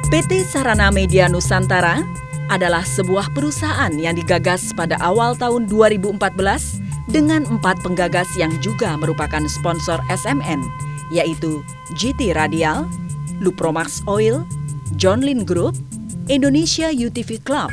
PT Sarana Media Nusantara adalah sebuah perusahaan yang digagas pada awal tahun 2014 dengan 4 penggagas yang juga merupakan sponsor SMN, yaitu GT Radial, Lupromax Oil, John Lynn Group, Indonesia UTV Club.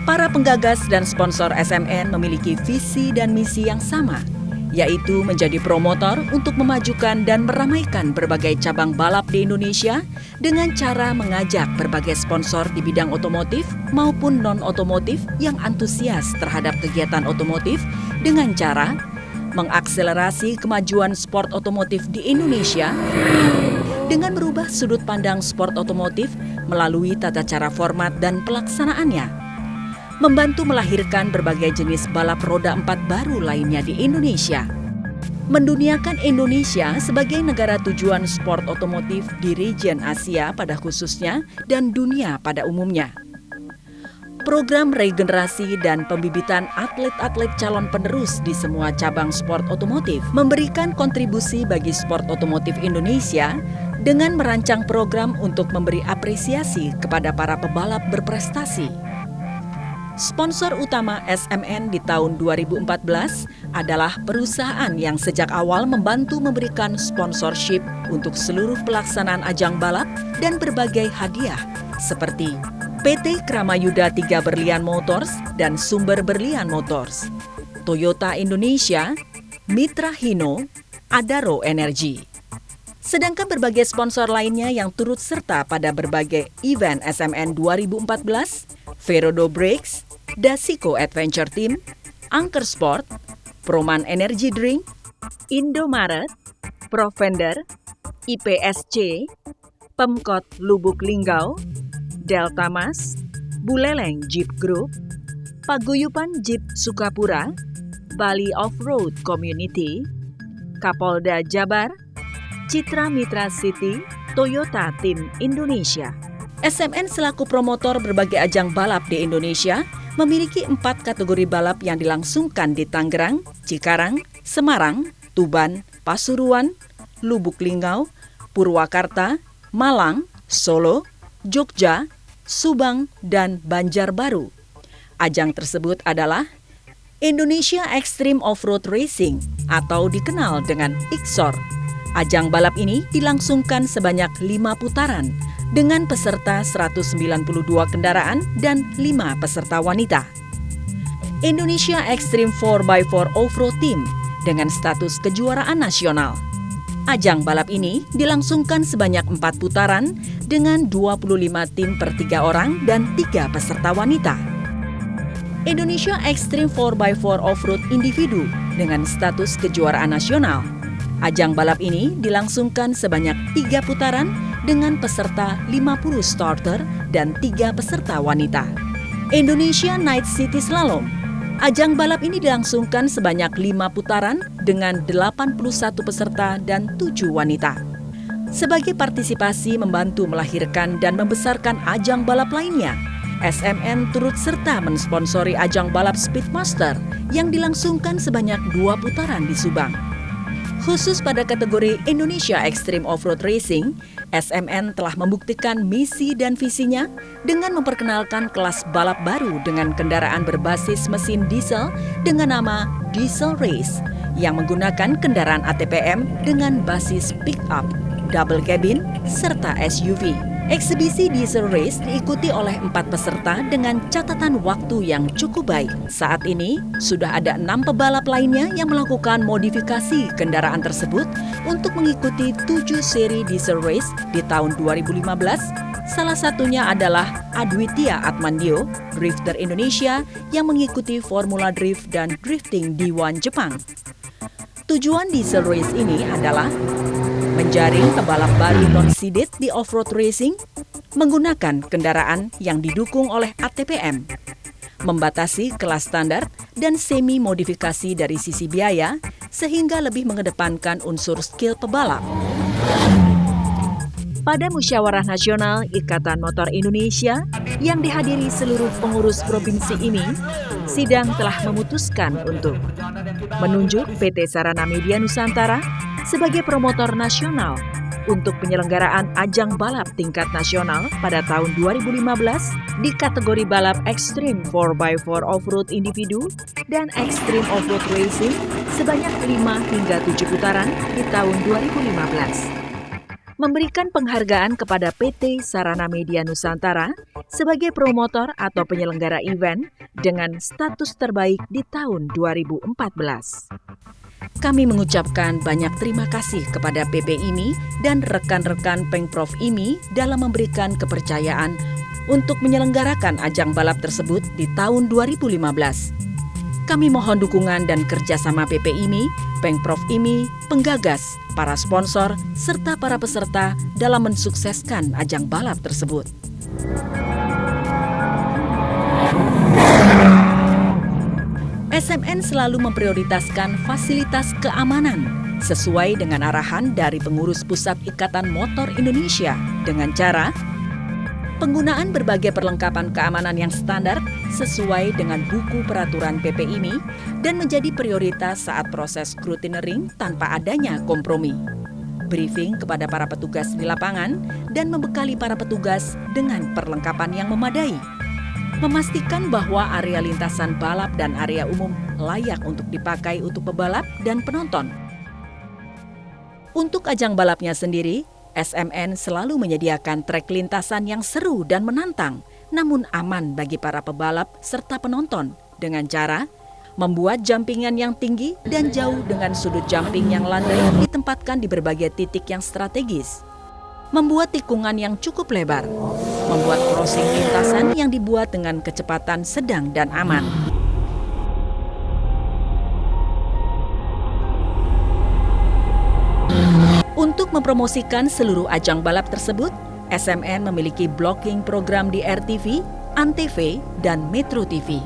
Para penggagas dan sponsor SMN memiliki visi dan misi yang sama, yaitu menjadi promotor untuk memajukan dan meramaikan berbagai cabang balap di Indonesia dengan cara mengajak berbagai sponsor di bidang otomotif maupun non-otomotif yang antusias terhadap kegiatan otomotif dengan cara mengakselerasi kemajuan sport otomotif di Indonesia dengan merubah sudut pandang sport otomotif melalui tata cara format dan pelaksanaannya, membantu melahirkan berbagai jenis balap roda 4 baru lainnya di Indonesia, menduniakan Indonesia sebagai negara tujuan sport otomotif di region Asia pada khususnya dan dunia pada umumnya. Program regenerasi dan pembibitan atlet-atlet calon penerus di semua cabang sport otomotif memberikan kontribusi bagi sport otomotif Indonesia dengan merancang program untuk memberi apresiasi kepada para pebalap berprestasi. Sponsor utama SMN di tahun 2014 adalah perusahaan yang sejak awal membantu memberikan sponsorship untuk seluruh pelaksanaan ajang balap dan berbagai hadiah seperti PT Kramayuda 3 Berlian Motors dan Sumber Berlian Motors, Toyota Indonesia, Mitra Hino, Adaro Energy. Sedangkan berbagai sponsor lainnya yang turut serta pada berbagai event SMN 2014, Ferodo Brakes, Dasico Adventure Team, Anchor Sport, Proman Energy Drink, Indomaret, Provender, IPSC, Pemkot Lubuk Linggau, Delta Mas, Buleleng Jeep Group, Paguyupan Jeep Sukapura, Bali Off-Road Community, Kapolda Jabar, Citra Mitra City, Toyota Team Indonesia. SMN selaku promotor berbagai ajang balap di Indonesia memiliki 4 kategori balap yang dilangsungkan di Tangerang, Cikarang, Semarang, Tuban, Pasuruan, Lubuk Linggau, Purwakarta, Malang, Solo, Jogja, Subang, dan Banjarbaru. Ajang tersebut adalah Indonesia Extreme Off-Road Racing atau dikenal dengan IXOR. Ajang balap ini dilangsungkan sebanyak 5 putaran dengan peserta 192 kendaraan dan 5 peserta wanita. Indonesia Extreme 4x4 Off-Road Team dengan status kejuaraan nasional. Ajang balap ini dilangsungkan sebanyak 4 putaran dengan 25 tim per 3 orang dan 3 peserta wanita. Indonesia Extreme 4x4 Off-Road Individu dengan status kejuaraan nasional. Ajang balap ini dilangsungkan sebanyak 3 putaran dengan peserta 50 starter dan 3 peserta wanita. Indonesia Night City Slalom. Ajang balap ini dilangsungkan sebanyak 5 putaran dengan 81 peserta dan 7 wanita. Sebagai partisipasi membantu melahirkan dan membesarkan ajang balap lainnya, SMN turut serta mensponsori ajang balap Speedmaster yang dilangsungkan sebanyak 2 putaran di Subang. Khusus pada kategori Indonesia Extreme Off-Road Racing, SMN telah membuktikan misi dan visinya dengan memperkenalkan kelas balap baru dengan kendaraan berbasis mesin diesel dengan nama Diesel Race yang menggunakan kendaraan ATPM dengan basis pick-up, double cabin, serta SUV. Eksibisi Diesel Race diikuti oleh 4 peserta dengan catatan waktu yang cukup baik. Saat ini, sudah ada 6 pebalap lainnya yang melakukan modifikasi kendaraan tersebut untuk mengikuti 7 seri Diesel Race di tahun 2015. Salah satunya adalah Adwitia Atmandio, drifter Indonesia yang mengikuti Formula Drift dan Drifting D1 Jepang. Tujuan Diesel Race ini adalah menjaring pebalap baru non-seeded di off-road racing, menggunakan kendaraan yang didukung oleh ATPM, membatasi kelas standar dan semi-modifikasi dari sisi biaya, sehingga lebih mengedepankan unsur skill pebalap. Pada Musyawarah Nasional Ikatan Motor Indonesia yang dihadiri seluruh pengurus provinsi ini, sidang telah memutuskan untuk menunjuk PT Sarana Media Nusantara sebagai promotor nasional untuk penyelenggaraan ajang balap tingkat nasional pada tahun 2015 di kategori balap ekstrim 4x4 off-road individu dan ekstrim off-road racing sebanyak 5 hingga 7 putaran di tahun 2015. Memberikan penghargaan kepada PT Sarana Media Nusantara sebagai promotor atau penyelenggara event dengan status terbaik di tahun 2014. Kami mengucapkan banyak terima kasih kepada PP IMI dan rekan-rekan Pengprov IMI dalam memberikan kepercayaan untuk menyelenggarakan ajang balap tersebut di tahun 2015. Kami mohon dukungan dan kerjasama PP IMI, Pengprov IMI, penggagas, para sponsor, serta para peserta dalam mensukseskan ajang balap tersebut. SMN selalu memprioritaskan fasilitas keamanan sesuai dengan arahan dari pengurus Pusat Ikatan Motor Indonesia dengan cara penggunaan berbagai perlengkapan keamanan yang standar sesuai dengan buku peraturan PP IMI dan menjadi prioritas saat proses scrutineering tanpa adanya kompromi. Briefing kepada para petugas di lapangan dan membekali para petugas dengan perlengkapan yang memadai. Memastikan bahwa area lintasan balap dan area umum layak untuk dipakai untuk pebalap dan penonton. Untuk ajang balapnya sendiri, SMN selalu menyediakan trek lintasan yang seru dan menantang, namun aman bagi para pebalap serta penonton dengan cara membuat jumpingan yang tinggi dan jauh dengan sudut jumping yang landai ditempatkan di berbagai titik yang strategis. Membuat tikungan yang cukup lebar, membuat crossing lintasan yang dibuat dengan kecepatan sedang dan aman. Untuk mempromosikan seluruh ajang balap tersebut, SMN memiliki blocking program di RTV, Antv, dan Metro TV.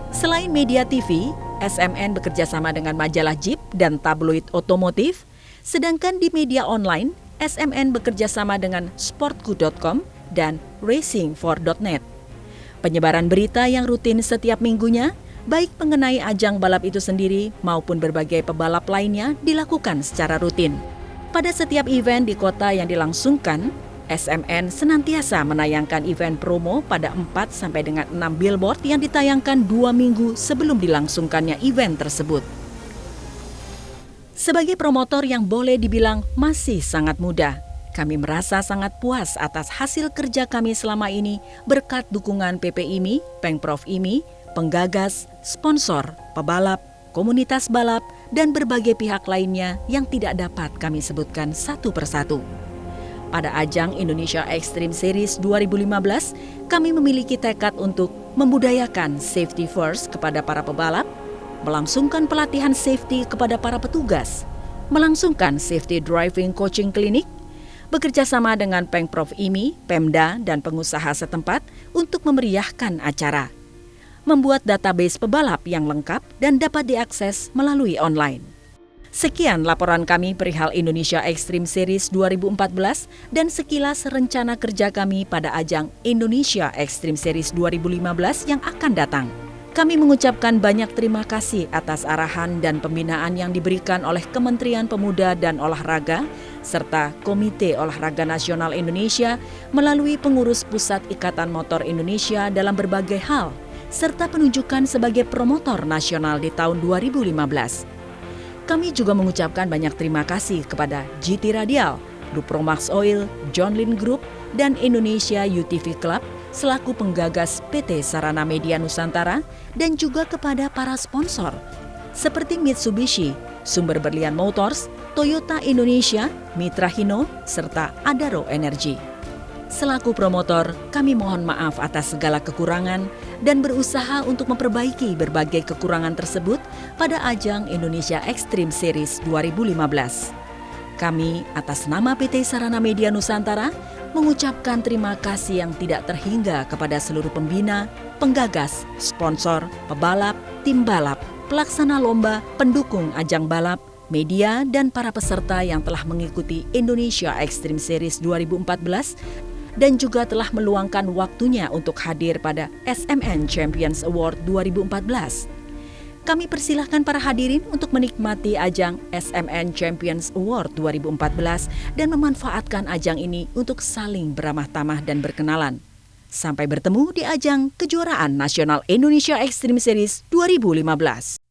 Selain media TV, SMN bekerjasama dengan majalah Jeep dan tabloid otomotif, sedangkan di media online, SMN bekerjasama dengan sportku.com dan racing4.net. Penyebaran berita yang rutin setiap minggunya, baik mengenai ajang balap itu sendiri maupun berbagai pebalap lainnya dilakukan secara rutin. Pada setiap event di kota yang dilangsungkan, SMN senantiasa menayangkan event promo pada 4 sampai dengan 6 billboard yang ditayangkan 2 minggu sebelum dilangsungkannya event tersebut. Sebagai promotor yang boleh dibilang masih sangat muda, kami merasa sangat puas atas hasil kerja kami selama ini berkat dukungan PP IMI, Pengprov IMI, penggagas, sponsor, pebalap, komunitas balap, dan berbagai pihak lainnya yang tidak dapat kami sebutkan satu persatu. Pada ajang Indonesia Extreme Series 2015, kami memiliki tekad untuk membudayakan safety first kepada para pebalap, melangsungkan pelatihan safety kepada para petugas, melangsungkan safety driving coaching klinik, bekerja sama dengan Pengprov IMI, Pemda, dan pengusaha setempat untuk memeriahkan acara, membuat database pebalap yang lengkap dan dapat diakses melalui online. Sekian laporan kami perihal Indonesia Extreme Series 2014 dan sekilas rencana kerja kami pada ajang Indonesia Extreme Series 2015 yang akan datang. Kami mengucapkan banyak terima kasih atas arahan dan pembinaan yang diberikan oleh Kementerian Pemuda dan Olahraga serta Komite Olahraga Nasional Indonesia melalui pengurus Pusat Ikatan Motor Indonesia dalam berbagai hal, serta penunjukan sebagai promotor nasional di tahun 2015. Kami juga mengucapkan banyak terima kasih kepada GT Radial, Grup Promax Oil, John Lynn Group, dan Indonesia UTV Club selaku penggagas PT Sarana Media Nusantara dan juga kepada para sponsor seperti Mitsubishi, Sumber Berlian Motors, Toyota Indonesia, Mitra Hino, serta Adaro Energy. Selaku promotor, kami mohon maaf atas segala kekurangan dan berusaha untuk memperbaiki berbagai kekurangan tersebut pada ajang Indonesia Extreme Series 2015. Kami atas nama PT Sarana Media Nusantara mengucapkan terima kasih yang tidak terhingga kepada seluruh pembina, penggagas, sponsor, pebalap, tim balap, pelaksana lomba, pendukung ajang balap, media, dan para peserta yang telah mengikuti Indonesia Extreme Series 2014 dan juga telah meluangkan waktunya untuk hadir pada SMN Champions Award 2014. kami persilahkan para hadirin untuk menikmati ajang SMN Champions Award 2014 dan memanfaatkan ajang ini untuk saling beramah tamah dan berkenalan. Sampai bertemu di ajang Kejuaraan Nasional Indonesia Extreme Series 2015.